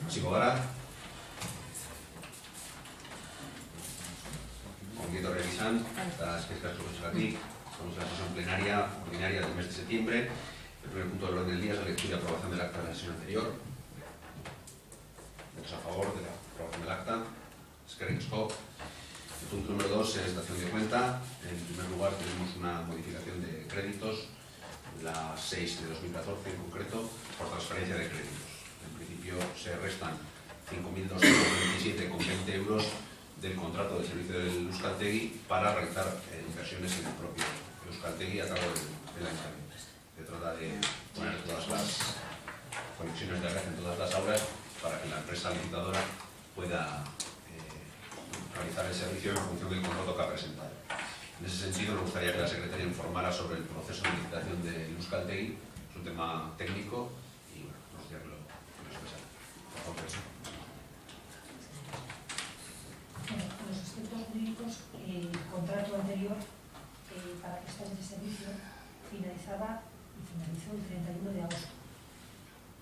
Hasiko gara. Ongi etorriak izan, eta eskerrik asko zuzengatik. Estamos en la sesión plenaria ordinaria del mes de septiembre. El primer punto del orden del día es la lectura y aprobación del acta de la sesión anterior. ¿Votos a favor de la aprobación del acta? Eskerrik asko. El punto número 2 es dación de cuenta. En primer lugar tenemos una modificación de créditos, la 6 de 2014 en concreto, por transferencia de créditos. En principio se restan 5.227,20 euros del contrato de servicio del Euskaltegi para realizar inversiones en el propio Euskaltegi a cargo del Ayuntamiento. Se trata de poner todas las conexiones de red en todas las aulas para que la empresa licitadora pueda realizar el servicio en función del contrato que ha presentado. En ese sentido, me gustaría que la secretaria informara sobre el proceso de licitación del Euskaltegi. Es un tema técnico y bueno, me gustaría que lo expresara. Por favor, los aspectos jurídicos, el contrato anterior para prestación de servicio finalizó el 31 de agosto.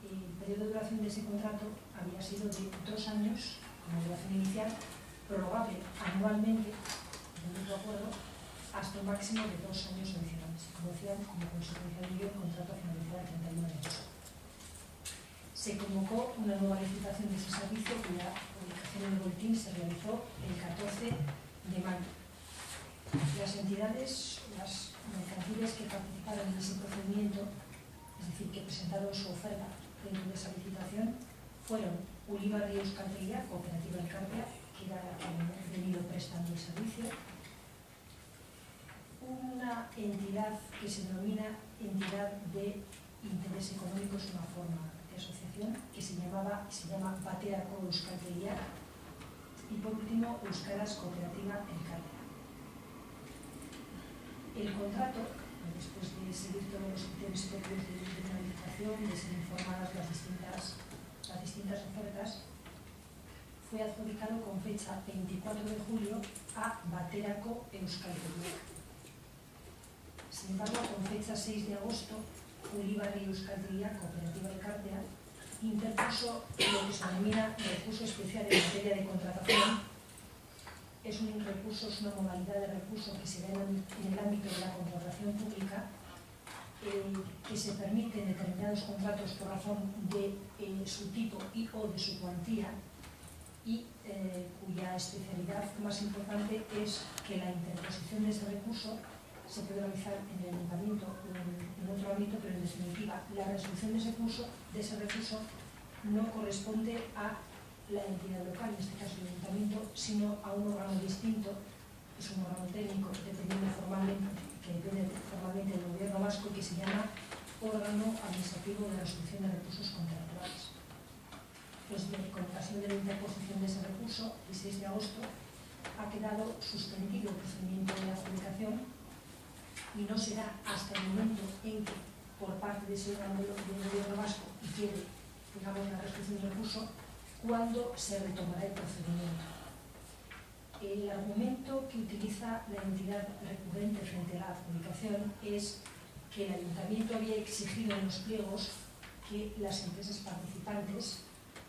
El periodo de duración de ese contrato había sido de 2 años, como duración inicial, prorrogable anualmente, de mutuo acuerdo, hasta un máximo de 2 años adicionales, como decían, como consecuencia de ello, el contrato finalizó el 31 de agosto. Se convocó una nueva licitación de ese servicio cuya publicación en el boletín se realizó el 14 de mayo. Las entidades, las mercantiles que participaron en ese procedimiento, es decir, que presentaron su oferta dentro de esa licitación, fueron Ulibarri Euskaltegi, Cooperativa del Carpia, que era la que había venido prestando el servicio, una entidad que se denomina entidad de interés económico, es una forma de asociación, que se llama Baterako Euskaltegi, y por último Euskaraz Cooperativa El Carpia. El contrato, después de seguir todos los criterios propios de finalización, de ser informadas las distintas ofertas, fue adjudicado con fecha 24 de julio a Baterako Euskaltegi. Sin embargo, con fecha 6 de agosto, Ulibarri Euskaltegi, Cooperativa de Carpia, interpuso lo que se denomina recurso especial en materia de contratación. Es un recurso, es una modalidad de recurso que se da en el ámbito de la contratación pública, que se permite en determinados contratos por razón de su tipo y o de su cuantía, y cuya especialidad más importante es que la interposición de ese recurso se puede realizar en el ayuntamiento o en otro ámbito, pero en definitiva la resolución de ese recurso no corresponde a la entidad local, en este caso el ayuntamiento, sino a un órgano distinto, es un órgano técnico que depende formalmente del gobierno vasco, que se llama órgano administrativo de resolución de recursos contractuales. Pues bien, con ocasión de la interposición de ese recurso, el 6 de agosto, ha quedado suspendido el procedimiento de adjudicación y no será hasta el momento en que, por parte de ese órgano del gobierno vasco, quede, digamos, la resolución del recurso, cuando se retomará el procedimiento. El argumento que utiliza la entidad recurrente frente a la adjudicación es que el ayuntamiento había exigido en los pliegos que las empresas participantes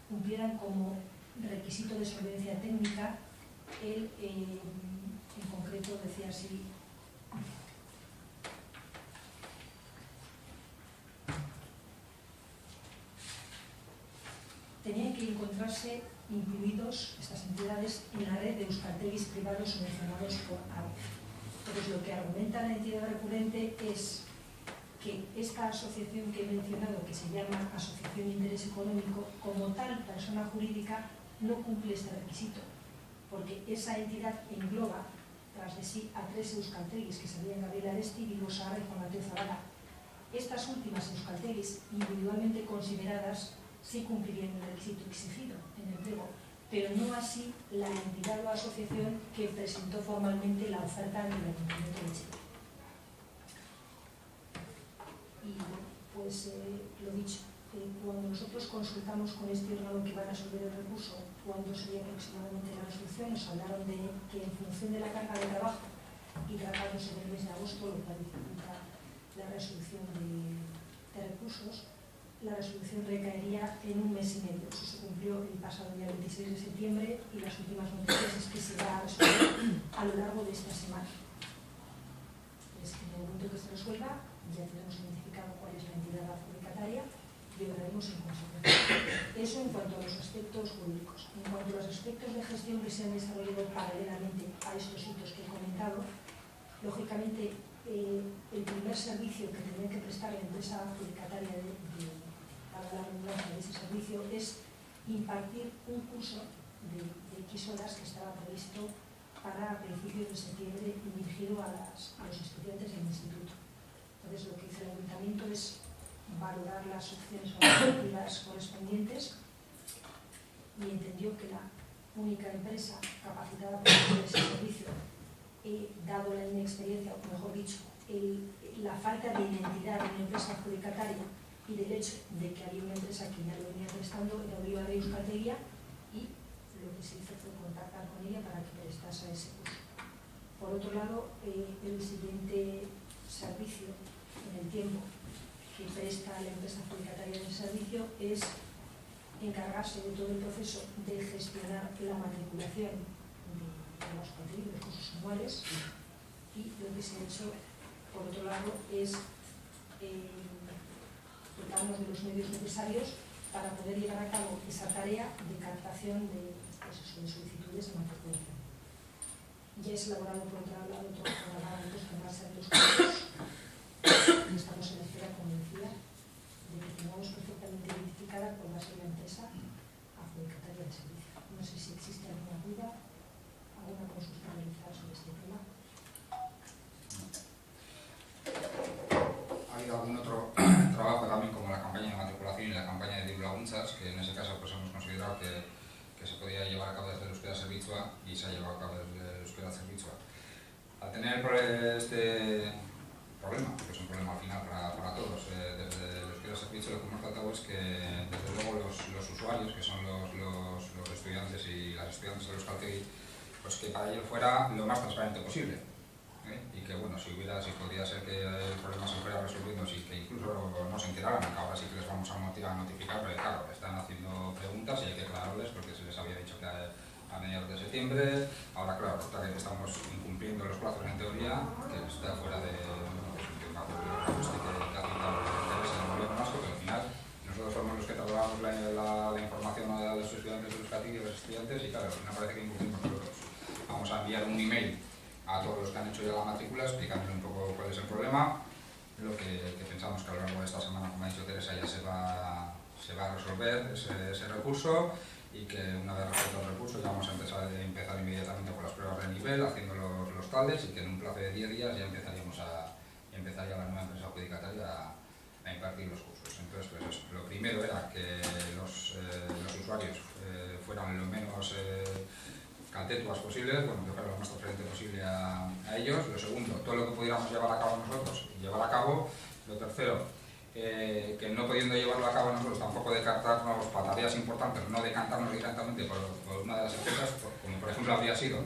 cumplieran como requisito de solvencia técnica en concreto decía así: tenían que encontrarse incluidos estas entidades en la red de euskaltegis privados subvencionados por AVE. Entonces, lo que argumenta la entidad recurrente es que esta asociación que he mencionado, que se llama Asociación de Interés Económico, como tal persona jurídica, no cumple este requisito, porque esa entidad engloba tras de sí a 3 euskaltegis, que serían Gabriel Aresti, Vigo Saara y Juan Mateo Zavala. Estas últimas euskaltegis, individualmente consideradas, sí cumplirían el requisito exigido en el pliego, pero no así la entidad o asociación que presentó formalmente la oferta ante el Ayuntamiento de Chile. Y pues lo dicho, cuando nosotros consultamos con este órgano que va a resolver el recurso cuándo sería aproximadamente la resolución, nos hablaron de que en función de la carga de trabajo y tratándose del mes de agosto, lo cual dificulta la resolución de recursos, la resolución recaería en un mes y medio. Eso se cumplió el pasado día 26 de septiembre y las últimas noticias es que se va a resolver a lo largo de esta semana. En el momento que se resuelva, ya tenemos identificado cuál es la entidad adjudicataria y obraremos en consecuencia. Eso en cuanto a los aspectos jurídicos. En cuanto a los aspectos de gestión que se han desarrollado paralelamente a estos hitos que he comentado, lógicamente el primer servicio que tenía que prestar la empresa adjudicataria para la redundancia de ese servicio es impartir un curso de X horas que estaba previsto para principios de septiembre dirigido a los estudiantes del instituto. Entonces, lo que hizo el ayuntamiento es valorar las opciones alternativas correspondientes y entendió que la única empresa capacitada para hacer ese servicio, dado la inexperiencia, o mejor dicho, la falta de identidad de una empresa adjudicataria y del hecho de que había una empresa que ya lo venía prestando, era Oliva de Euskaltegia, y lo que se hizo fue contactar con ella para que prestase ese curso. Por otro lado, el siguiente servicio en el tiempo que presta la empresa adjudicataria del servicio es encargarse de todo el proceso de gestionar la matriculación de los contenidos, los cursos anuales, y lo que se ha hecho, por otro lado, es dotarnos de los medios necesarios para poder llevar a cabo esa tarea de captación de solicitudes de matriculación. Ya es elaborado por otro lado otro reglamento en base a los cursos. Estamos en la espera, como decía, de que tengamos perfectamente identificada cuál va a ser la empresa adjudicataria del servicio. No sé si existe alguna duda, alguna consulta realizada sobre este tema. Ha habido algún otro trabajo también, como la campaña de matriculación y la campaña de Dirulaguntzas, que en ese caso pues hemos considerado que se podía llevar a cabo desde el Euskera Zerbitzua y se ha llevado a cabo desde el Euskera Zerbitzua. Al tener este problema, que es un problema al final para todos, desde el Euskera Zerbitzua lo que hemos tratado es que desde luego los usuarios, que son los estudiantes y las estudiantes del Euskaltegi, pues que para ellos fuera lo más transparente posible. Y que bueno, si podría ser que el problema se fuera resolviendo y que incluso no se enteraran, que ahora sí que les vamos a notificar, porque claro, están haciendo preguntas y hay que aclararles porque se les había dicho que a mediados de septiembre, ahora claro, que estamos incumpliendo los plazos en teoría, que está fuera de un tema que ha citado el interés en el gobierno vasco, pero al final nosotros somos los que trasladamos la información a los estudiantes de los Euskadi y los estudiantes y claro, al final parece que incumplimos nosotros. Vamos a enviar un email a todos los que han hecho ya la matrícula, explicándole un poco cuál es el problema, lo que pensamos que a lo largo de esta semana, como ha dicho Teresa, ya se va a resolver ese recurso y que una vez resuelto el recurso ya vamos a empezar inmediatamente con las pruebas de nivel, haciendo los tales y que en un plazo de 10 días ya empezaría la nueva empresa adjudicataria a impartir los cursos. Entonces, pues eso, lo primero era que los usuarios fueran lo menos catetuas posibles, bueno, que fuera lo más transparente posible a ellos. Lo segundo, todo lo que pudiéramos llevar a cabo nosotros, llevar a cabo. Lo tercero, que no pudiendo llevarlo a cabo nosotros, tampoco decantarnos para tareas importantes, no decantarnos directamente por una de las empresas, como por ejemplo habría sido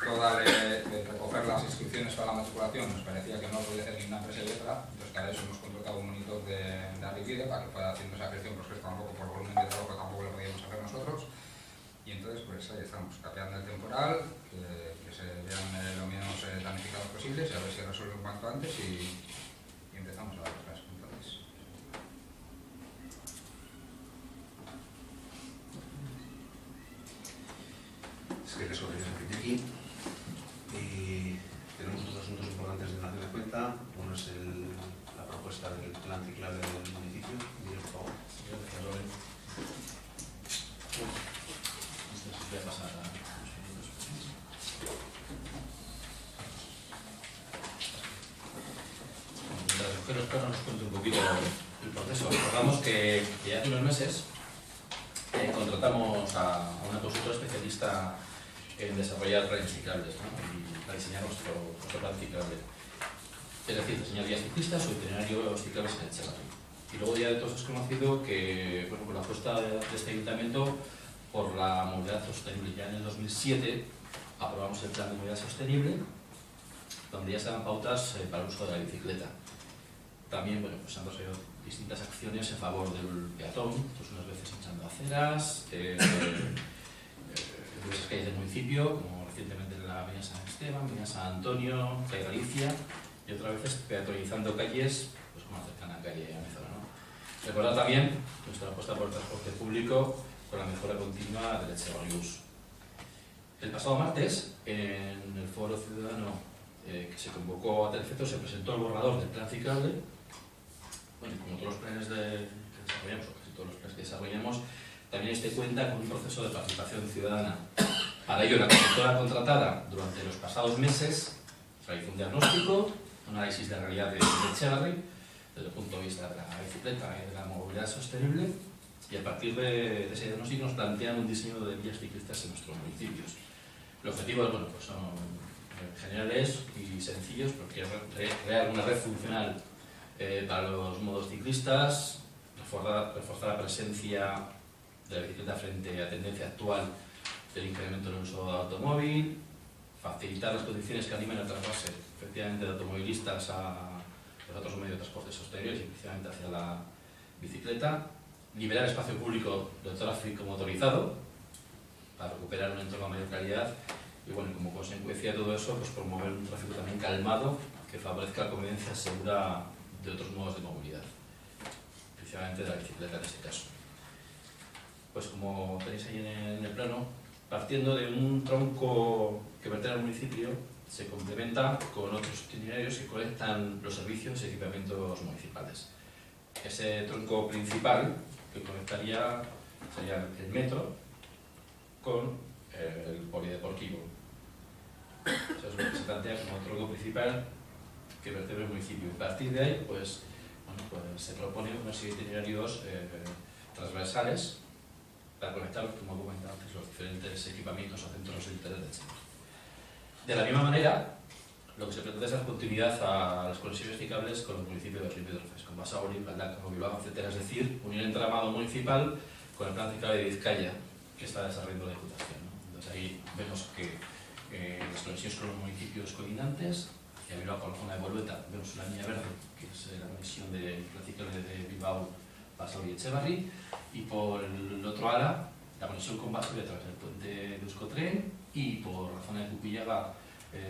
toda recoger las inscripciones para la matriculación, nos parecía que no podía hacer ni una empresa y otra, entonces para eso hemos contratado un monitor de Arribide para que fuera haciendo esa gestión, porque tampoco por volumen de trabajo tampoco lo podíamos hacer nosotros. Y entonces pues ahí estamos, capeando el temporal, que se vean lo menos damnificados posibles y a ver si resuelven cuanto antes y empezamos a dar las entonces. Es que les ofrece aquí y tenemos dos asuntos importantes de nación de cuenta. Uno es la propuesta del plan ciclable del municipio. Mire, por favor. Voy a pasar a Mientras nos cuente un poquito el proceso. Recordamos que ya hace unos meses contratamos a una consultora especialista en desarrollar planes ciclables, ¿no? Y para diseñar nuestro plan ciclable. Es decir, diseñar guías ciclistas o itinerarios ciclables en Etxebarri. Y luego ya de todos es conocido que, bueno, con la apuesta de este ayuntamiento por la movilidad sostenible. Ya en el 2007 aprobamos el plan de movilidad sostenible, donde ya se dan pautas para el uso de la bicicleta. También, bueno, pues han desarrollado distintas acciones en favor del peatón, pues unas veces hinchando aceras, en diversas calles del municipio, como recientemente en la Avenida San Esteban, Avenida San Antonio, calle Galicia, y otras veces peatonizando calles, pues como la cercana calle Amezona, ¿no? Recordar también nuestra apuesta por el transporte público con la mejora continua del Etxebarri Bus. El pasado martes, en el foro ciudadano que se convocó a tal efecto, se presentó el borrador del plan ciclable. Bueno, y como todos los planes que desarrollamos, o casi todos los planes que desarrollamos, también este cuenta con un proceso de participación ciudadana. Para ello, la consultora contratada durante los pasados meses realizó un diagnóstico, un análisis de la realidad de Etxebarri, desde el punto de vista de la bicicleta y de la movilidad sostenible, y a partir de ese diagnóstico nos plantean un diseño de vías ciclistas en nuestros municipios. Los objetivos, bueno, pues son generales y sencillos, porque crear una red funcional para los modos ciclistas, reforzar la presencia de la bicicleta frente a la tendencia actual del incremento en el uso del automóvil, facilitar las condiciones que animen a trasvase efectivamente de automovilistas a los otros medios de transporte sostenibles y especialmente hacia la bicicleta, liberar espacio público del tráfico motorizado para recuperar un entorno de mayor calidad y, bueno, como consecuencia de todo eso, pues promover un tráfico también calmado que favorezca la convivencia segura de otros modos de movilidad, especialmente de la bicicleta en este caso. Pues como tenéis ahí en el plano, partiendo de un tronco que vertebra el municipio, se complementa con otros itinerarios que conectan los servicios y equipamientos municipales. Ese tronco principal que conectaría sería el metro con el polideportivo. Eso es lo que se plantea como tronco principal que vertebra el municipio. A partir de ahí, pues, bueno, pues se propone una serie de itinerarios transversales para conectar, como he comentado antes, los diferentes equipamientos o centros de interés de Etxebarri. De la misma manera, lo que se pretende es dar continuidad a las conexiones ficables con los municipios de Osorno y Pedrofes, con Basauri, Galdakao, Bilbao, etc. Es decir, unir el entramado municipal con el plan ciclable de Vizcaya que está desarrollando la Diputación, ¿no? Entonces ahí vemos que las conexiones con los municipios colindantes, hacia Bilbao con la zona de Bolueta, vemos la línea verde, que es la conexión del plan ciclable de Bilbao, Basauri y Etxebarri, y por el otro ala, la conexión con Basauri a través del puente de Euskotren, y por la zona de Cupillaga, a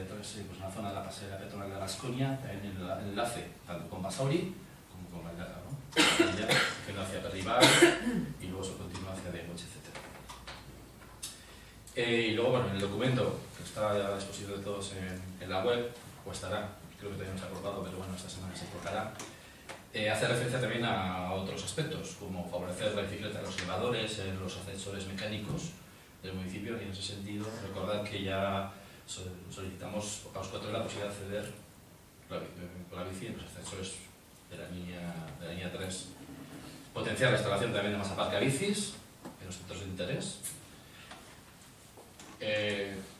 través de la zona de la pasarela peatonal de Gascoña, también el enlace tanto con Basauri como con Galdakao, ¿no? Que va hacia Perribar y luego se continúa hacia Degoche, etc. Y luego, bueno, en el documento que está a disposición de todos en la web, o estará, creo que todavía no se ha colocado, pero bueno, esta semana se colocará, hace referencia también a otros aspectos, como favorecer la bicicleta en los elevadores, en los ascensores mecánicos del municipio, y en ese sentido recordad que ya solicitamos a los 4 la posibilidad de acceder con la bici en los ascensores de la línea 3. Potenciar la instalación también de más aparcabicis en los centros de interés.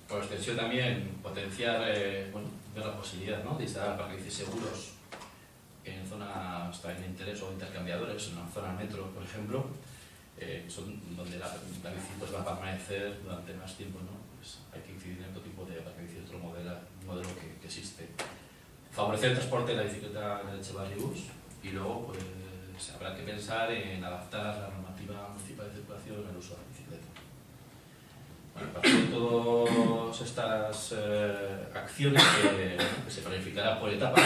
Por extensión también potenciar, ver la posibilidad, ¿no?, de instalar aparcabicis seguros en zonas también de interés o intercambiadores, en una zona metro, por ejemplo, son donde la bici pues, va a permanecer durante más tiempo, ¿no? Pues hay que incidir en otro tipo de aparcabici, otro modelo que existe. Favorecer el transporte de la bicicleta en el Etxebarri Bus y luego pues, habrá que pensar en adaptar la normativa municipal de circulación al uso de la bicicleta. Bueno, a partir de todas estas acciones que se planificará por etapas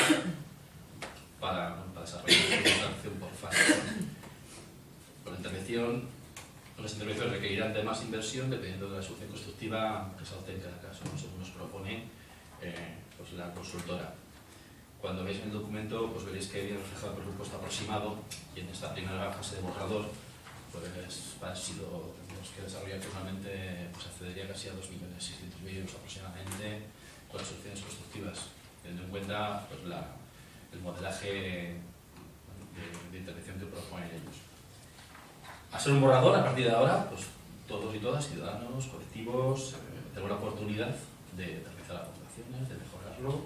para desarrollar una acción por fase. Por intervención, las intervenciones requerirán de más inversión dependiendo de la solución constructiva que se adopte en cada caso, ¿no?, según nos propone pues la consultora. Cuando veáis en el documento, pues veréis que viene reflejado el presupuesto aproximado y en esta primera fase de borrador, pues ha sido, tenemos que desarrollar finalmente, pues accedería casi a 2.600.000 euros aproximadamente con las soluciones constructivas, teniendo en cuenta pues, el modelaje de intervención que proponen ellos. A ser un borrador, a partir de ahora, pues todos y todas, ciudadanos, colectivos, tenemos la oportunidad de realizar aportaciones, de mejorarlo.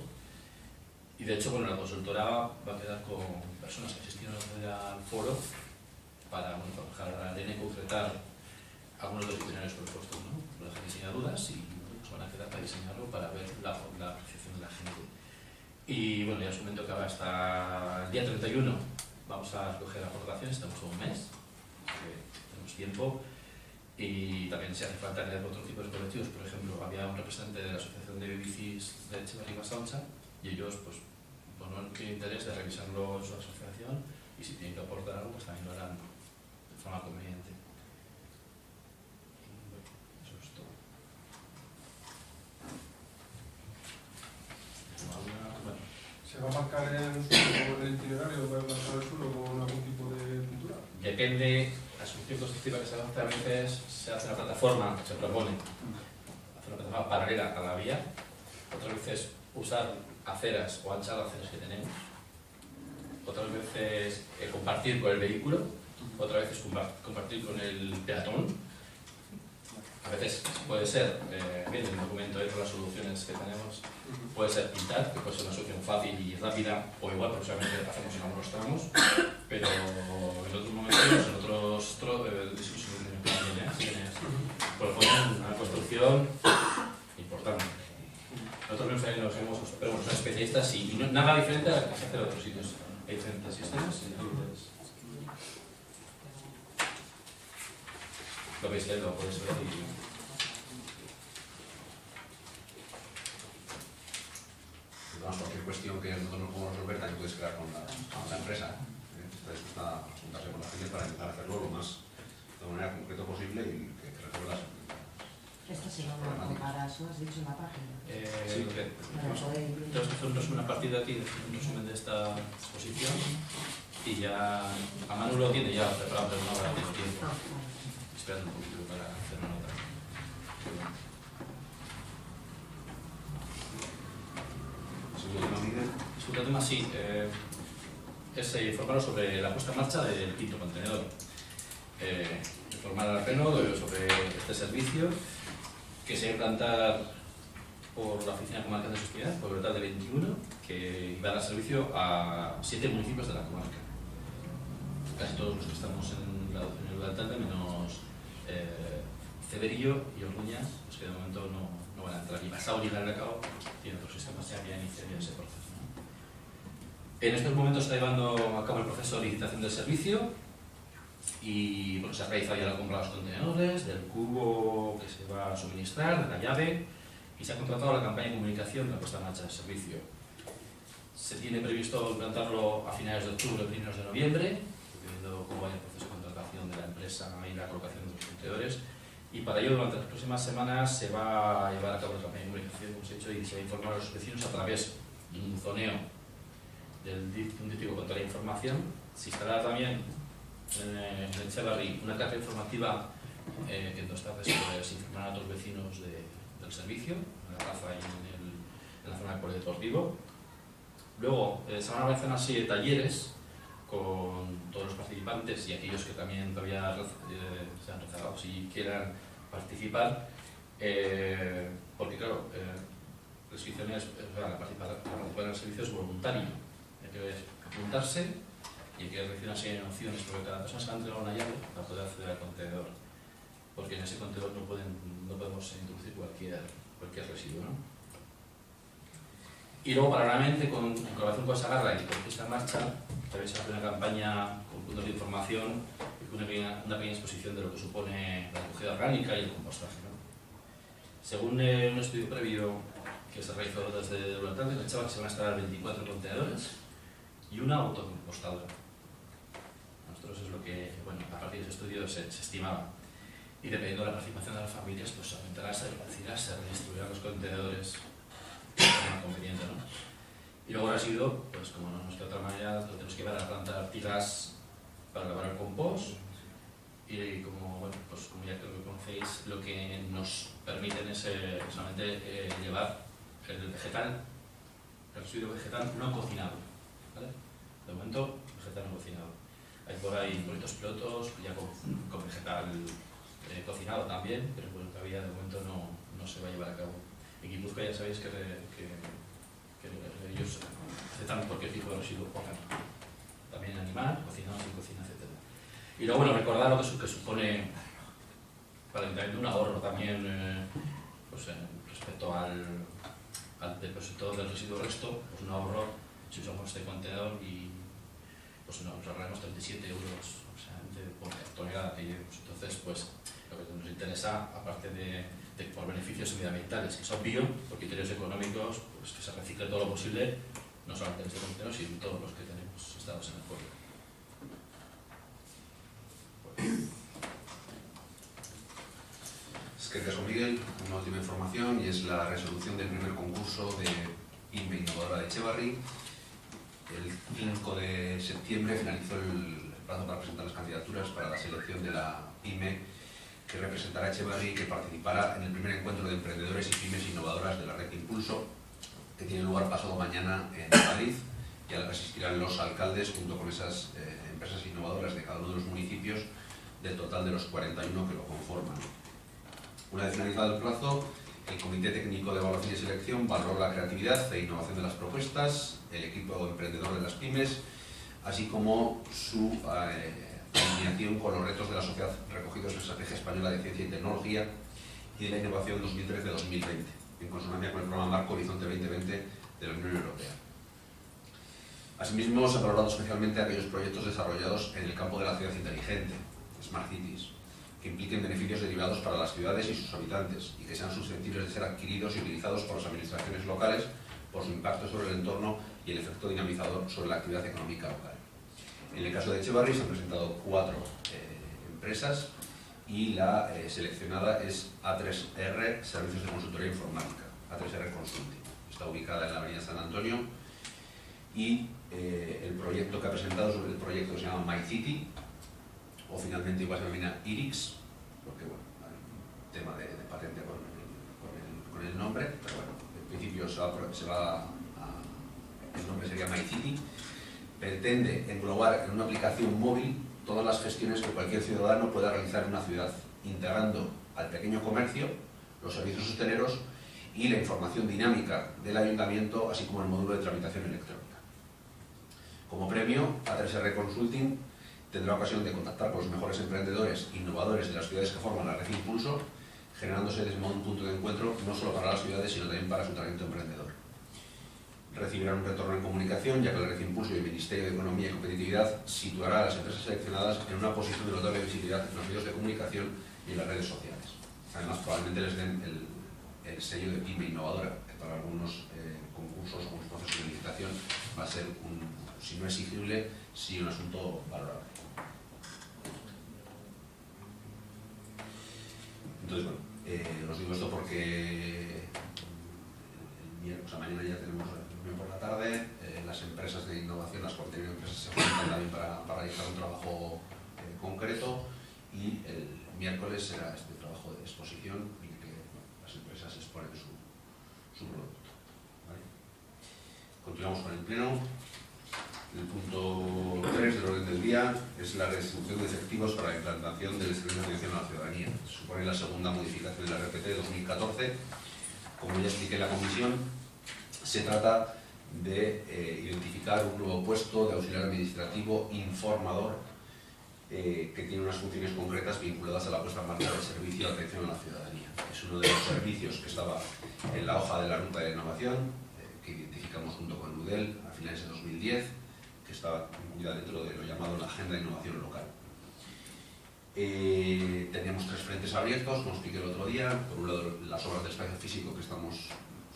Y de hecho, bueno, la consultora va a quedar con personas que asistieron al foro para trabajar la arena y concretar algunos de los itinerarios propuestos, ¿no? La gente diseña dudas y pues van a quedar para diseñarlo para ver la apreciación de la gente. Y bueno, ya su momento acaba hasta el día 31 vamos a recoger aportaciones, tenemos un mes, tenemos tiempo, y también si hace falta añadir otro tipo de colectivos. Por ejemplo, había un representante de la Asociación de Bicis de Etxebarri y Basaontza, y ellos pues no tienen interés de revisarlo en su asociación, y si tienen que aportar algo, pues también lo harán de forma conveniente. Y bueno, eso es todo. Bueno, ¿Se va a marcar el itinerario para marcar el suelo con algún tipo de pintura? depende, la solución constructiva que se hace a veces se hace una plataforma, se propone hacer una plataforma paralela a la vía, otras veces usar aceras o anchar las aceras que tenemos, otras veces compartir con el vehículo, otras veces compartir con el peatón. A veces puede ser, viendo el documento de todas las soluciones que tenemos, puede ser pintar, que puede ser una solución fácil y rápida, o igual, porque solamente hacemos en algunos tramos, pero en otros momentos, en otros discusiones también, proponen una construcción importante. Nosotros nos hemos, pero bueno, son especialistas y no, nada diferente a lo que se hace en otros sitios. Hay diferentes sistemas y diferentes. Lo veis, lo podéis ver y... Cualquier cuestión que nosotros no podemos resolver también puedes crear con la empresa. Está dispuesta a juntarse con la gente para intentar hacerlo lo más de manera concreta posible y que resuelva las Esta se llama comparación, has dicho en la página. Sí, tenemos que hacer un resumen a partir de aquí, un resumen de esta exposición, y ya a Manu lo tiene ya preparado, pero no habrá tenido tiempo. Esperando un poquito para hacer una nota. Es un tema, sí, es informar sobre la puesta en marcha del quinto contenedor. Informar al pleno sobre este servicio que se va a implantar por la Oficina Comarcal de Sostenibilidad, por el total de 21, que va a dar servicio a 7 municipios de la comarca. Casi todos los que estamos en el Altalde, menos Cederillo y Orduña, los que de momento no van a entrar. Y Basauri y Galdakao tienen otros sistemas ya que han iniciado ese proceso, ¿no? En estos momentos está llevando a cabo el proceso de licitación del servicio y bueno, se ha realizado ya la compra de los contenedores, del cubo que se va a suministrar, de la llave, y se ha contratado la campaña de comunicación de la puesta en marcha del servicio. Se tiene previsto implantarlo a finales de octubre o primeros de noviembre, dependiendo cómo vaya el proceso de contratación de la empresa y la colocación de los contenedores. Y para ello, durante las próximas semanas se va a llevar a cabo la campaña de comunicación, como os he dicho, y se va a informar a los vecinos a través de un zoneo un díptico con toda la información. Se instalará también en Etxebarri una carta informativa que en 2 tardes se informará a otros vecinos del servicio, en la plaza y en la zona del polideportivo. Luego se van a realizar una serie de talleres con todos los participantes y aquellos que también todavía sean rezagados y quieran participar, porque claro, la inscripción es, la participar en el servicio es voluntario. Hay que apuntarse y hay que recibir una serie de opciones, porque cada persona se va a entregar una llave para poder acceder al contenedor, porque en ese contenedor no podemos introducir cualquier residuo, ¿no? Y luego, paralelamente, en colaboración con Sagarra y con esta marcha, también se hace una campaña con puntos de información y con una pequeña exposición de lo que supone la recogida orgánica y el compostaje, ¿no? Según un estudio previo que se realizó desde Durantante, en el Chaval se van a instalar 24 contenedores y una autocompostadora. Nosotros es lo que, bueno, a partir de ese estudio se estimaba. Y dependiendo de la participación de las familias, pues se aumentará, se repartirá, se redistribuirán los contenedores de forma conveniente, ¿no? Y luego el residuo, pues como no nos queda otra manera, lo tenemos que llevar a la planta de Artigas para elaborar el compost. Y como, bueno, pues como ya creo que conocéis, lo que nos permiten es solamente llevar el residuo vegetal no cocinado, ¿vale? De momento, vegetal no cocinado. Hay por ahí bonitos pilotos ya con vegetal cocinado también, pero bueno, todavía de momento no se va a llevar a cabo. En Guipúzcoa ya sabéis que ellos aceptan cualquier tipo de residuo pongan. También animal, cocinado, sin cocina, etc. Y luego, bueno, recordar lo que supone para el ayuntamiento un ahorro también pues, respecto al depósito del residuo resto, pues un ahorro si usamos este contenedor y pues nos ahorraremos 37 euros, o sea, por tonelada que llevemos. Entonces, pues lo que nos interesa, aparte de por beneficios medioambientales, que es obvio, por criterios económicos, pues que se recicle todo lo posible, no solamente en este contenedor, sino en todos los que tenemos instalados en el pueblo. Es que Jesús Miguel, una última información, y es la resolución del primer concurso de PYME Innovadora de Etxebarri. El 5 de septiembre finalizó el plazo para presentar las candidaturas para la selección de la PYME que representará a Etxebarri y que participará en el primer encuentro de emprendedores y pymes innovadoras de la Red Impulso, que tiene lugar pasado mañana en Madrid, y a la que asistirán los alcaldes junto con esas empresas innovadoras de cada uno de los municipios, del total de los 41 que lo conforman. Una vez finalizado el plazo, el Comité Técnico de Evaluación y Selección valoró la creatividad e innovación de las propuestas, el equipo emprendedor de las pymes, así como su alineación con los retos de la sociedad recogidos en la Estrategia Española de Ciencia y Tecnología y de la Innovación 2013-2020, en consonancia con el Programa Marco Horizonte 2020 de la Unión Europea. Asimismo, se han valorado especialmente aquellos proyectos desarrollados en el campo de la ciudad inteligente, Smart Cities, que impliquen beneficios derivados para las ciudades y sus habitantes y que sean susceptibles de ser adquiridos y utilizados por las administraciones locales por su impacto sobre el entorno y el efecto dinamizador sobre la actividad económica local. En el caso de Etxebarri se han presentado 4 empresas y la seleccionada es A3R Servicios de Consultoría Informática, A3R Consulting. Está ubicada en la avenida San Antonio y el proyecto que ha presentado es el proyecto que se llama MyCity, o finalmente igual se denomina IRIX, porque bueno, hay un tema de patente con el nombre, pero bueno, en principio el nombre sería MyCity. Pretende englobar en una aplicación móvil todas las gestiones que cualquier ciudadano pueda realizar en una ciudad, integrando al pequeño comercio, los servicios hosteleros y la información dinámica del ayuntamiento, así como el módulo de tramitación electrónica. Como premio, A3R Consulting tendrá ocasión de contactar con los mejores emprendedores e innovadores de las ciudades que forman la Red Impulso, generándose de ese modo un punto de encuentro no solo para las ciudades, sino también para su talento emprendedor. Recibirán un retorno en comunicación, ya que la Red Impulso y el Ministerio de Economía y Competitividad situará a las empresas seleccionadas en una posición de notable visibilidad en los medios de comunicación y en las redes sociales. Además, probablemente les den el sello de PYME Innovadora, que para algunos concursos o procesos de licitación va a ser, si no exigible, sí un asunto valorable. Entonces, bueno, os digo esto porque mañana ya tenemos reunión por la tarde, las empresas de innovación, las 41 empresas se juntan también para realizar un trabajo concreto, y el miércoles será este trabajo de exposición y que las empresas exponen su producto. ¿Vale? Continuamos con el pleno. El punto 3 del orden del día es la redistribución de efectivos para la implantación del servicio de atención a la ciudadanía. Supone la segunda modificación de la RPT de 2014. Como ya expliqué en la comisión, se trata de identificar un nuevo puesto de auxiliar administrativo informador que tiene unas funciones concretas vinculadas a la puesta en marcha del servicio de atención a la ciudadanía. Es uno de los servicios que estaba en la hoja de la ruta de innovación, que identificamos junto con UDEL a finales de 2010, que estaba incluida dentro de lo llamado la Agenda de Innovación Local. Teníamos 3 frentes abiertos, como expliqué el otro día. Por un lado, las obras de espacio físico que estamos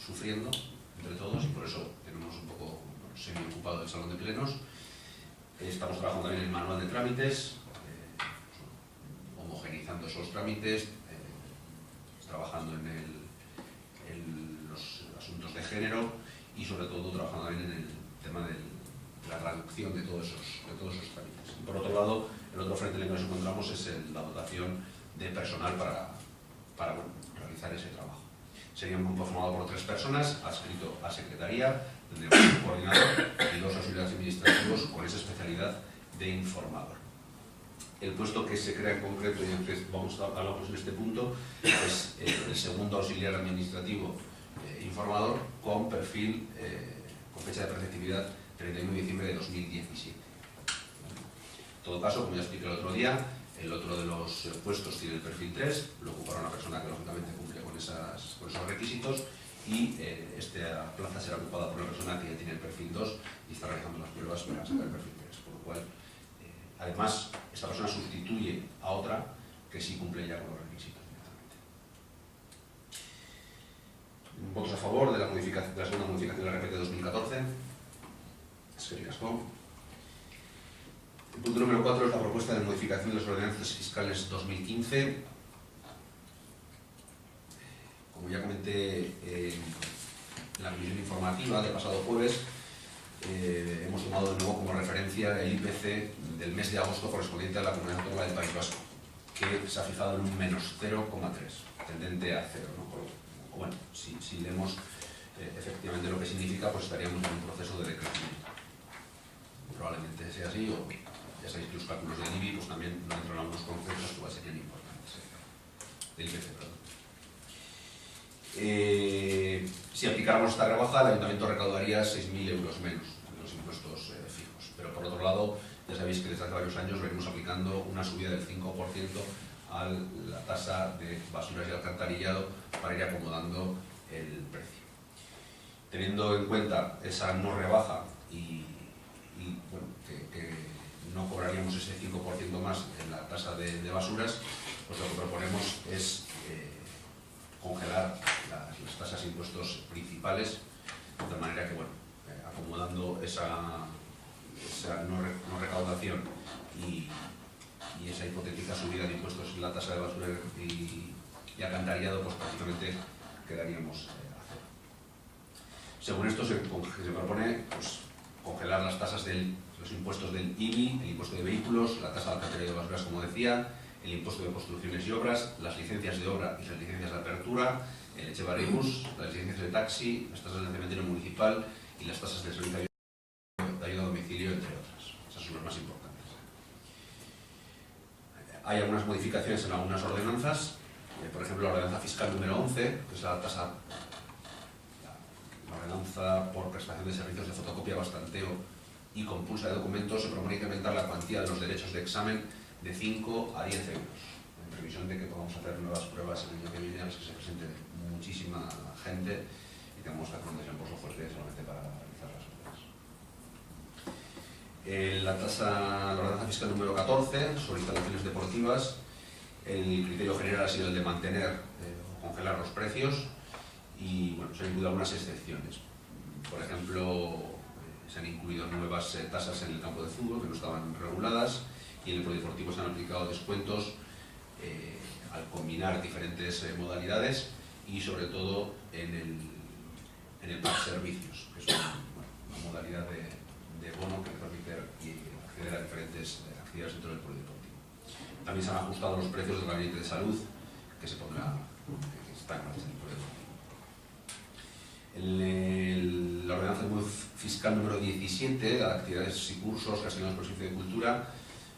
sufriendo entre todos, y por eso tenemos un poco semi-ocupado el salón de plenos. Estamos trabajando también en el manual de trámites, homogeneizando esos trámites, trabajando en los asuntos de género y sobre todo trabajando también en el tema de la traducción de todos esos trámites. Y por otro lado, el otro frente en el que nos encontramos es la dotación de personal para realizar ese trabajo. Sería un grupo formado por 3 personas, adscrito a secretaría, tendríamos un coordinador y 2 auxiliares administrativos con esa especialidad de informador. El puesto que se crea en concreto, y hablamos en este punto, es el segundo auxiliar administrativo informador con perfil, con fecha de preceptividad 31 de diciembre de 2017. En todo caso, como ya expliqué el otro día, el otro de los puestos tiene el perfil 3, lo ocupará una persona que lógicamente cumple con esos requisitos, y esta plaza será ocupada por una persona que ya tiene el perfil 2 y está realizando las pruebas para sacar el perfil 3. Por lo lo cual, además, esta persona sustituye a otra que sí cumple ya con los requisitos directamente. Votos a favor de la segunda modificación de la RPT 2014. Eskerrik asko. El punto número 4 es la propuesta de modificación de las ordenanzas fiscales 2015. Como ya comenté en la comisión informativa del pasado jueves, hemos tomado de nuevo como referencia el IPC del mes de agosto correspondiente a la Comunidad Autónoma del País Vasco, que se ha fijado en un menos 0,3, tendente a 0, ¿no? Bueno, si leemos efectivamente lo que significa, pues estaríamos en un proceso de decrecimiento. Probablemente sea así, o ya sabéis que los cálculos del IBI pues también no entran a unos conceptos que igual serían importantes, del IPC, perdón. Si aplicáramos esta rebaja, el ayuntamiento recaudaría 6.000 euros menos en los impuestos fijos. Pero por otro lado, ya sabéis que desde hace varios años venimos aplicando una subida del 5% a la tasa de basuras y alcantarillado para ir acomodando el precio. Teniendo en cuenta esa no rebaja y bueno, que no cobraríamos ese 5% más en la tasa de basuras, pues lo que proponemos es congelar las tasas e impuestos principales, de manera que, bueno, acomodando esa no recaudación y esa hipotética subida de impuestos en la tasa de basura y alcantarillado, pues prácticamente quedaríamos a cero. Según esto se propone pues, congelar las tasas los impuestos del IBI, el impuesto de vehículos, la tasa de alcantarillado de basuras, como decía, el impuesto de construcciones y obras, las licencias de obra y las licencias de apertura, el Etxebarribus, las licencias de taxi, las tasas del cementerio municipal y las tasas de servicio de ayuda a domicilio, entre otras. Esas son las más importantes. Hay algunas modificaciones en algunas ordenanzas, por ejemplo la ordenanza fiscal número 11, que es la ordenanza por prestación de servicios de fotocopia, bastanteo y compulsa de documentos. Se propone incrementar la cuantía de los derechos de examen de 5 a 10 euros, en previsión de que podamos hacer nuevas pruebas el año que viene, a las que se presente muchísima gente y tengamos que hacer un desembolso fuerte solamente para realizar las pruebas. La ordenanza fiscal número 14, sobre instalaciones deportivas, el criterio general ha sido el de mantener o congelar los precios y bueno, se han incluido algunas excepciones. Por ejemplo, se han incluido nuevas tasas en el campo de fútbol que no estaban reguladas, y en el polideportivo se han aplicado descuentos al combinar diferentes modalidades y sobre todo en el pack servicios, que es una modalidad de bono que permite acceder a diferentes actividades dentro del polideportivo. También se han ajustado los precios del gabinete de salud que está en marcha en el polideportivo. La ordenanza fiscal número 17, de actividades y cursos gestionados por el Servicio de Cultura,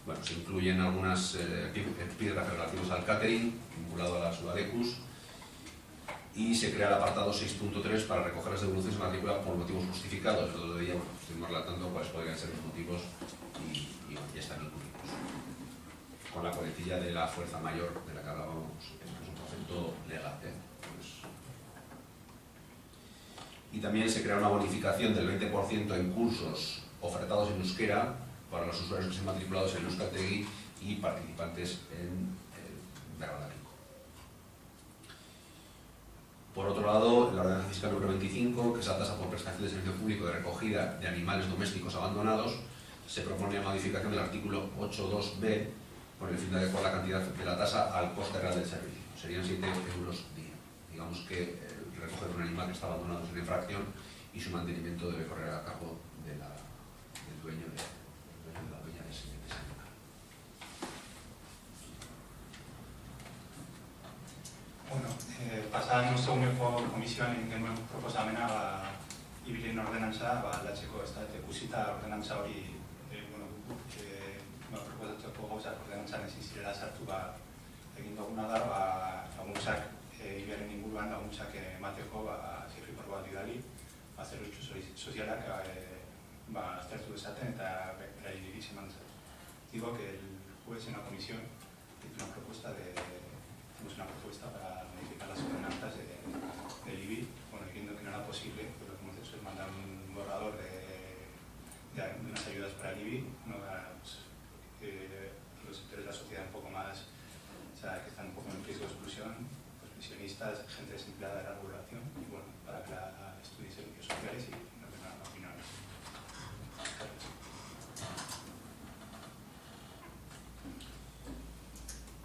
bueno, se incluyen algunas epígrafes relativas al catering, vinculado a las UADECUS, y se crea el apartado 6.3 para recoger las devoluciones de matrícula por motivos justificados. El otro día, bueno, estuvimos relatando cuáles podrían ser los motivos y ya están incluidos. Con la coletilla de la fuerza mayor de la que hablábamos, es un concepto legal. Y también se crea una bonificación del 20% en cursos ofertados en euskera para los usuarios que estén matriculados en Euskaltegi y participantes en Bergalapico. Por otro lado, la ordenanza fiscal número 25, que es la tasa por prestación de servicio público de recogida de animales domésticos abandonados, se propone la modificación del artículo 8.2b con el fin de adecuar la cantidad de la tasa al coste real del servicio. Serían 7 euros día. Digamos que recoger un animal que está abandonado es una infracción y su mantenimiento debe correr a cargo del dueño de la dueña de ese animal. Bueno, pasadan nuestro komisioan genuen proposamena ibilen ordenantza aldatzeko, ez da, ikusita ordenantza hori proposatzeko gauzak ordenantzan ezin zirela sartu, egin duguna da laguntzak iberen inguruan laguntzak emateko zirripor bat bidali, zerbitzu sozialak aztertu dezaten eta berai iritsi eman dezaten. Digo que el juez en la comisión hizo una propuesta para modificar las ordenanzas del IBI, bueno, viendo que no era posible, pues lo que hemos hecho es mandar un borrador de unas ayudas para el IBI, no mucha gente desempleada de larga duración y bueno, para que la estudie servicios sociales y no tenga una opinión.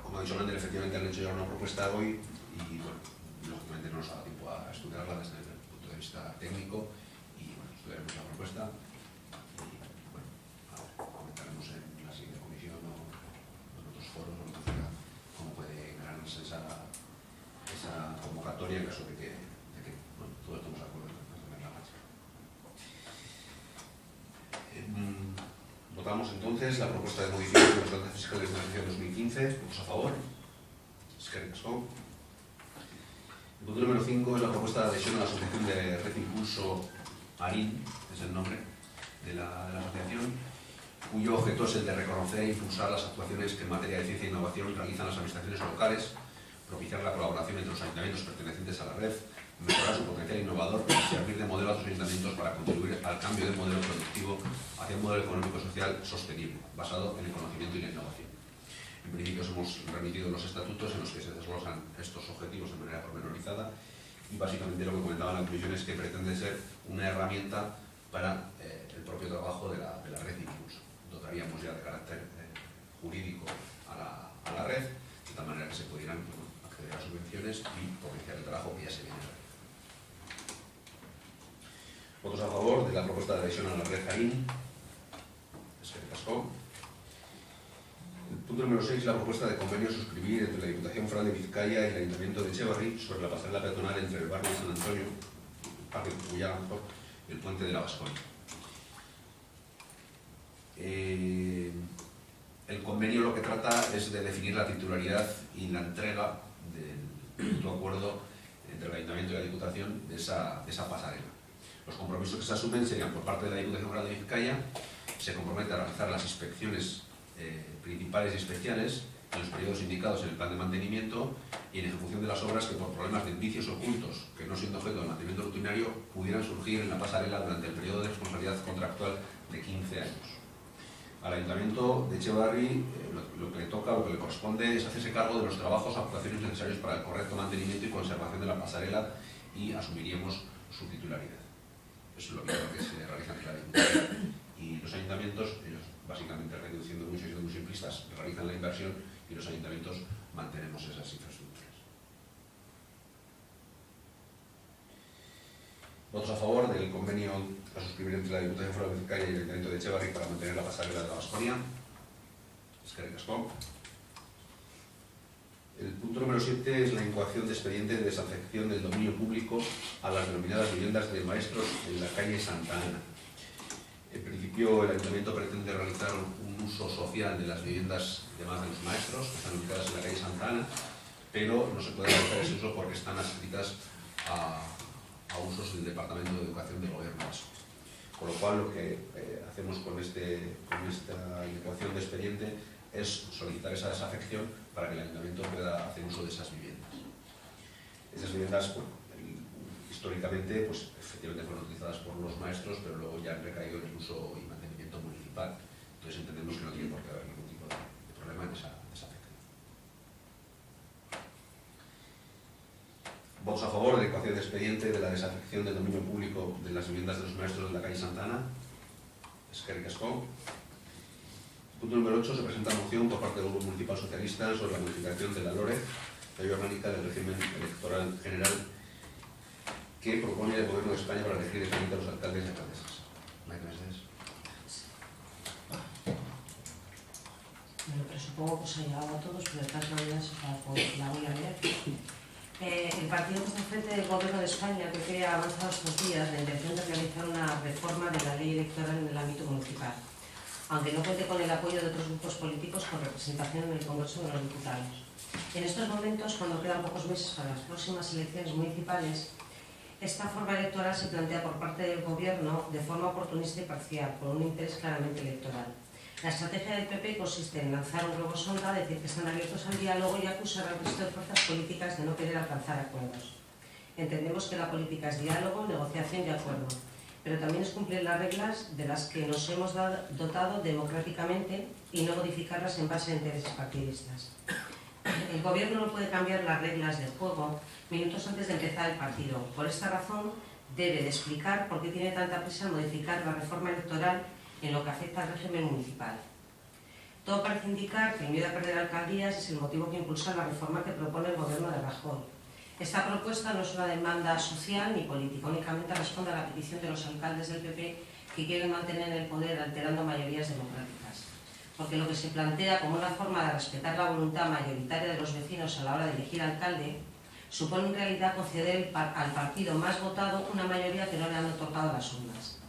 Como ha dicho Lander, efectivamente han hecho ya una propuesta hoy y bueno, lógicamente no nos ha dado tiempo a estudiarla desde el punto de vista técnico y bueno, estudiaremos la propuesta y bueno, ahora comentaremos en la siguiente comisión o en otros foros o lo que fuera cómo puede ganarse esa convocatoria en caso de que bueno, todos estamos de acuerdo en poner la marcha. Votamos entonces la propuesta de modificación de los datos fiscales de ejercicio 2015. ¿Votos a favor? Eskerrik asko. El punto número 5 es la propuesta de adhesión a la asociación de Red Impulso ARIN, es el nombre de la asociación, cuyo objeto es el de reconocer e impulsar las actuaciones que en materia de ciencia e innovación realizan las administraciones locales, propiciar la colaboración entre los ayuntamientos pertenecientes a la red, mejorar su potencial innovador y servir de modelo a otros ayuntamientos para contribuir al cambio del modelo productivo hacia un modelo económico-social sostenible, basado en el conocimiento y la innovación. En principio hemos remitido los estatutos en los que se desglosan estos objetivos de manera pormenorizada y básicamente lo que comentaba en la comisión es que pretende ser una herramienta para el propio trabajo de la red Impulso. Dotaríamos ya de carácter jurídico a la red, de tal manera que se pudieran acceder a subvenciones y potenciar el trabajo que ya se viene realizando. ¿Votos a favor de la propuesta de adhesión a la red ARIN? Eskerrik asko. El punto número 6 es la propuesta de convenio a suscribir entre la Diputación Foral de Vizcaya y el Ayuntamiento de Etxebarri sobre la pasarela peatonal entre el barrio de San Antonio, el Parque de Cucullá, y el Puente de la Vasconia. El convenio lo que trata es de definir la titularidad y la entrega del mutuo acuerdo entre el Ayuntamiento y la Diputación de esa pasarela. Los compromisos que se asumen serían por parte de la Diputación Foral de Vizcaya, se compromete a realizar las inspecciones principales y especiales en los periodos indicados en el plan de mantenimiento y en ejecución de las obras que por problemas de vicios ocultos que no siendo objeto de mantenimiento rutinario pudieran surgir en la pasarela durante el periodo de responsabilidad contractual de 15 años. Al Ayuntamiento de Etxebarri lo que le toca, lo que le corresponde es hacerse cargo de los trabajos o actuaciones necesarios para el correcto mantenimiento y conservación de la pasarela y asumiríamos su titularidad. Eso es lo que se realiza en la Diputación. Y los ayuntamientos, ellos básicamente reduciendo mucho y siendo muy simplistas, realizan la inversión y los ayuntamientos mantenemos esas infraestructuras. ¿Votos a favor del convenio a suscribir entre la Diputación Foral de Vizcaya y el Ayuntamiento de Etxebarri para mantener la pasarela de la Vasconia? Eskerrik asko. El punto número 7 es la incoación de expediente de desafección del dominio público a las denominadas viviendas de maestros en la calle Santa Ana. En principio, el Ayuntamiento pretende realizar un uso social de las viviendas de más de los maestros que están ubicadas en la calle Santa Ana, pero no se puede realizar ese uso porque están adscritas a usos del Departamento de Educación del Gobierno vasco. Con lo cual, lo que hacemos con esta incoación de expediente es solicitar esa desafección para que el Ayuntamiento pueda hacer uso de esas viviendas. Esas viviendas, bueno, históricamente, pues efectivamente fueron utilizadas por los maestros, pero luego ya han recaído en el uso y mantenimiento municipal. Entonces entendemos que no tiene por qué haber ningún tipo de problema en esa desafección. ¿Votos a favor de la ecuación de expediente de la desafección del dominio público de las viviendas de los maestros de la calle Santa Ana? Eskerrik asko. Punto número 8. Se presenta moción por parte del Grupo Municipal Socialista sobre la modificación de la LORE, la Ley Orgánica del Régimen Electoral General, que propone el Gobierno de España para elegir directamente a los alcaldes y alcaldesas. Me lo presupongo que os ha llegado a todos, pero de todas maneras la voy a leer. El partido que está al frente del Gobierno de España, PP, ha avanzado estos días la intención de realizar una reforma de la ley electoral en el ámbito municipal, aunque no cuente con el apoyo de otros grupos políticos con representación en el Congreso de los Diputados. En estos momentos, cuando quedan pocos meses para las próximas elecciones municipales, esta forma electoral se plantea por parte del Gobierno de forma oportunista y parcial, con un interés claramente electoral. La estrategia del PP consiste en lanzar un globo sonda, decir que están abiertos al diálogo y acusar al resto de fuerzas políticas de no querer alcanzar acuerdos. Entendemos que la política es diálogo, negociación y acuerdo, pero también es cumplir las reglas de las que nos hemos dotado democráticamente y no modificarlas en base a intereses partidistas. El gobierno no puede cambiar las reglas del juego minutos antes de empezar el partido. Por esta razón, debe de explicar por qué tiene tanta prisa en modificar la reforma electoral en lo que afecta al régimen municipal. Todo parece indicar que el miedo a perder alcaldías es el motivo que impulsa la reforma que propone el gobierno de Rajoy. Esta propuesta no es una demanda social ni política, únicamente responde a la petición de los alcaldes del PP que quieren mantener el poder alterando mayorías democráticas. Porque lo que se plantea como una forma de respetar la voluntad mayoritaria de los vecinos a la hora de elegir alcalde supone en realidad conceder al partido más votado una mayoría que no le han otorgado las urnas.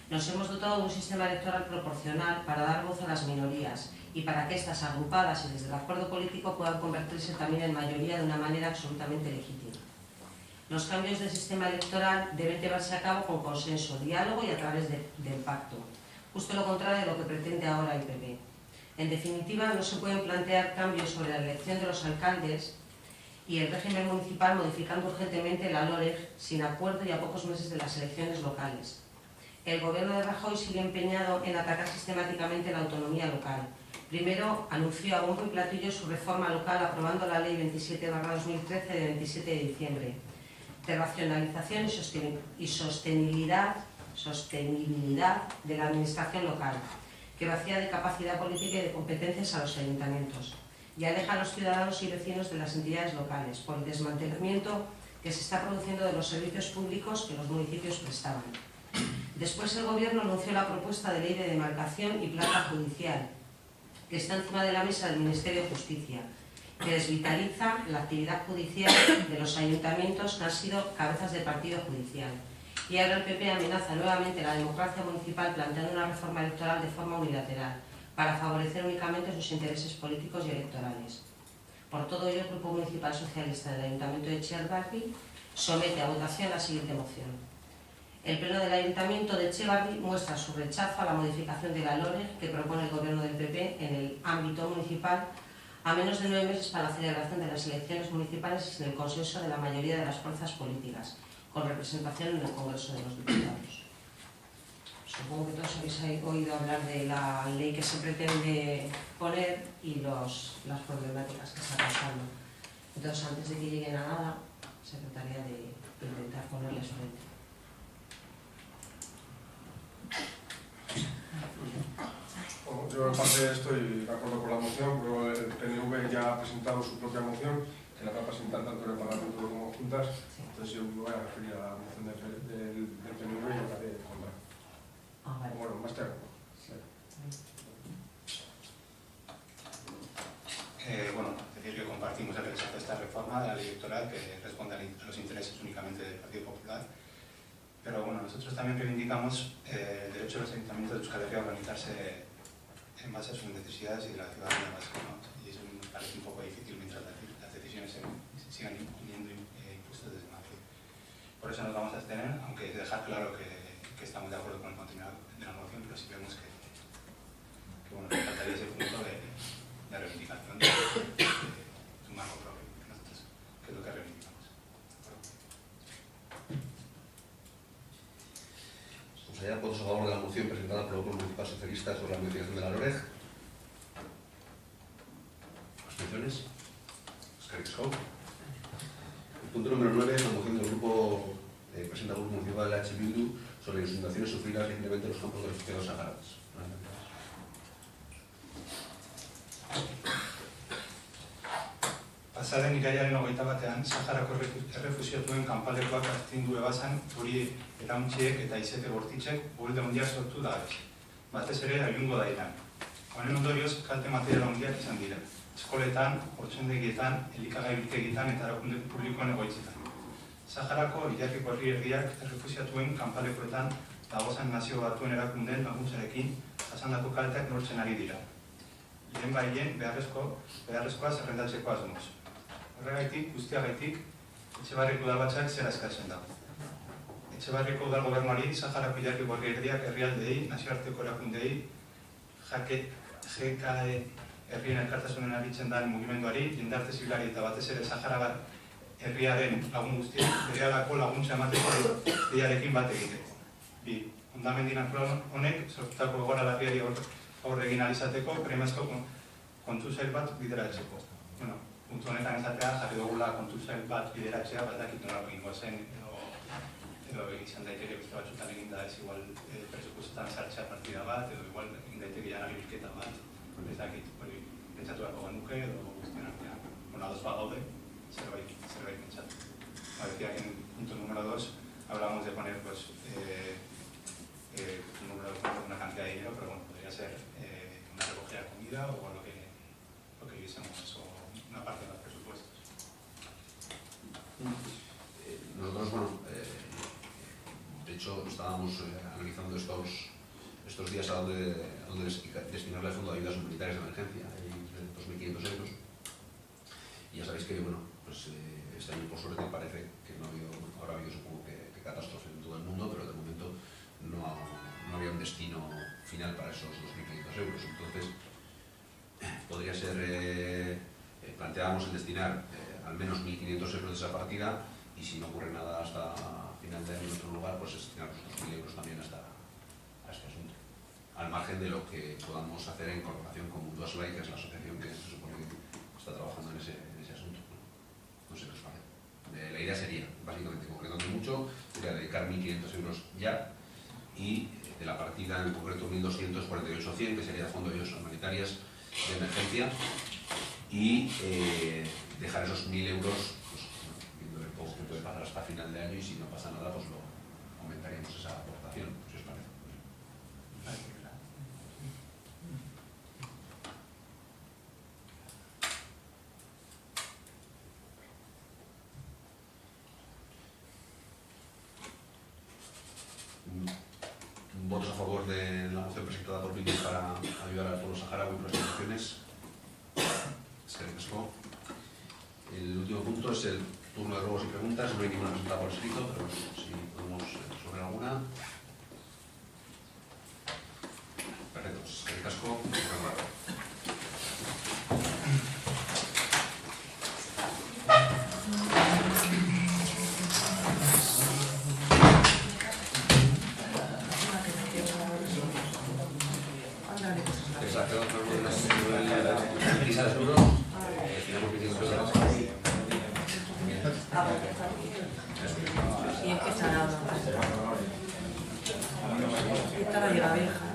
Nos hemos dotado de un sistema electoral proporcional para dar voz a las minorías y para que éstas, agrupadas y desde el acuerdo político, puedan convertirse también en mayoría de una manera absolutamente legítima. Los cambios del sistema electoral deben llevarse a cabo con consenso, diálogo y a través del pacto, justo lo contrario de lo que pretende ahora el PP. En definitiva, no se pueden plantear cambios sobre la elección de los alcaldes y el régimen municipal modificando urgentemente la LOREG sin acuerdo y a pocos meses de las elecciones locales. El gobierno de Rajoy sigue empeñado en atacar sistemáticamente la autonomía local. Primero anunció a bombo y platillo su reforma local aprobando la Ley 27/2013 de 27 de diciembre, de racionalización y sostenibilidad de la administración local, que vacía de capacidad política y de competencias a los ayuntamientos y aleja a los ciudadanos y vecinos de las entidades locales por el desmantelamiento que se está produciendo de los servicios públicos que los municipios prestaban. Después el gobierno anunció la propuesta de ley de demarcación y planta judicial, que está encima de la mesa del Ministerio de Justicia, que desvitaliza la actividad judicial de los ayuntamientos que han sido cabezas de partido judicial. Y ahora el PP amenaza nuevamente la democracia municipal planteando una reforma electoral de forma unilateral, para favorecer únicamente sus intereses políticos y electorales. Por todo ello, el Grupo Municipal Socialista del Ayuntamiento de Etxebarri somete a votación la siguiente moción. El Pleno del Ayuntamiento de Etxebarri muestra su rechazo a la modificación de la LOREG que propone el Gobierno del PP en el ámbito municipal a menos de 9 meses para la celebración de las elecciones municipales y sin el consenso de la mayoría de las fuerzas políticas, con representación en el Congreso de los Diputados. Supongo que todos habéis oído hablar de la ley que se pretende poner y las problemáticas que está causando. Entonces, antes de que lleguen a nada, se trataría de intentar ponerles frente. Bueno, yo en parte estoy de acuerdo con la moción, pero el PNV ya ha presentado su propia moción, que la va a presentar tanto en el Parlamento como juntas, entonces yo me voy a referir a la moción del PNV y hablaré de contra. Vale. Bueno, más tarde. Bueno, decir que compartimos el rechazo a esta reforma de la ley electoral que responde a los intereses únicamente del Partido Popular. Pero bueno, nosotros también reivindicamos el derecho de los ayuntamientos de Euskal Herria a organizarse en base a sus necesidades y de la ciudadanía vasca, ¿no? Y eso me parece un poco difícil mientras las decisiones se sigan imponiendo impuestos desde Madrid. Por eso nos vamos a abstener, aunque dejar claro que estamos de acuerdo con el contenido de la moción, pero sí vemos que bueno, que faltaría ese punto de reivindicación de un marco propio, nosotros, que es lo que reivindicamos. Pues allá, votos a favor de la moción presentada por el Grupo Municipal Socialista sobre la modificación de la LOREG. ¿Abstenciones? El punto número 9 es la moción del grupo presenta el Grupo Municipal de H. Bildu sobre las inundaciones sufridas recientemente en los campos de los refugiados saharauis. Pasaden irailaren 21ean, Saharako errefuxiatuen kanpalekuak astindu ebazan, hori erauntxiek eta izete bortitzek uholde handiak sortu da ez. Batez ere, ayungo da iran. Honen ondorioz, kalte material handiak izan dira. Eskoletan, hortzendegietan, elikagai biltegitan eta erakunde publikoen egoitzetan. Saharako Ilarriko herriak errefuxiatuen kanpalekuetan dagozan nazio batuen erakundeen laguntzarekin jasandako kalteak nortzen ari dira. Lehen baien beharrezkoa zerrendatzeko asmoz. Horregaitik, guztiagaitik, Etxebarriko udalbatzak zera eskatzen dago. Etxebarriko udal gobernuari Saharako Ilarriko herrialdei, nazioarteko erakundei, GKE herrien elkartasunen aritzen den mugimenduari, jendarte zibilari eta batez ere Sahara herriaren lagun guztiek berehalako laguntza emateko deiarekin bat egiteko. Bi, hondamendi natural honek sortutako egoera larriari aurre egin alizateko premiazko kontu zail bat bideratzeko. Bueno, puntu honetan esatea, jarri dugula kontuzail bat bideratzea, bat dakit nolako ingo zen, edo izan daiteke beste batzutan egin da ez igual presupuestotan sartzea partida bat, edo igual egin daiteke jana bilketa bat, ez dakit, hori pentsatu beharko genuke, edo guztien artean, ados bagaude, zerbait pentsatu. Decía que en el punto número 2 hablamos de poner pues, un número de cuentas, una cantidad de dinero, pero bueno, podría ser una recogida de comida o lo que viésemos, o una parte de los presupuestos. Nosotros, bueno, de hecho estábamos analizando estos días a dónde destinar el fondo de ayudas humanitarias de emergencia, hay 2.500 euros. Y ya sabéis que, bueno, pues este año por suerte parece que no ha habido, ahora ha habido supongo que catástrofe en todo el mundo, pero de momento no había un destino final para esos 2.500 euros. Entonces, podría ser, planteábamos el destinar al menos 1.500 euros de esa partida, y si no ocurre nada hasta final de año en otro lugar, pues destinar los 2.000 euros también a este asunto. Al margen de lo que podamos hacer en colaboración con Mundo Aslay, que es la asociación que se supone que está trabajando en ese asunto. No sé qué os parece. La idea sería, básicamente, concretando mucho, sería dedicar 1.500 euros ya, y de la partida en concreto 1.248.100, que sería Fondo de Ayudas Humanitarias de Emergencia, y dejar esos 1.000 euros, pues, viendo el poco que puede pasar hasta final de año, y si no pasa nada, pues lo aumentaríamos esa aportación, si os parece. ¿Votos a favor de la moción presentada por Bildu para ayudar al pueblo saharaui por las elecciones? El último punto es el turno de ruegos y preguntas. No hay ninguna presentada por escrito, pero bueno, si podemos sobre alguna. Perfecto, pues el casco. Y es que está nada. Esta la llega vieja.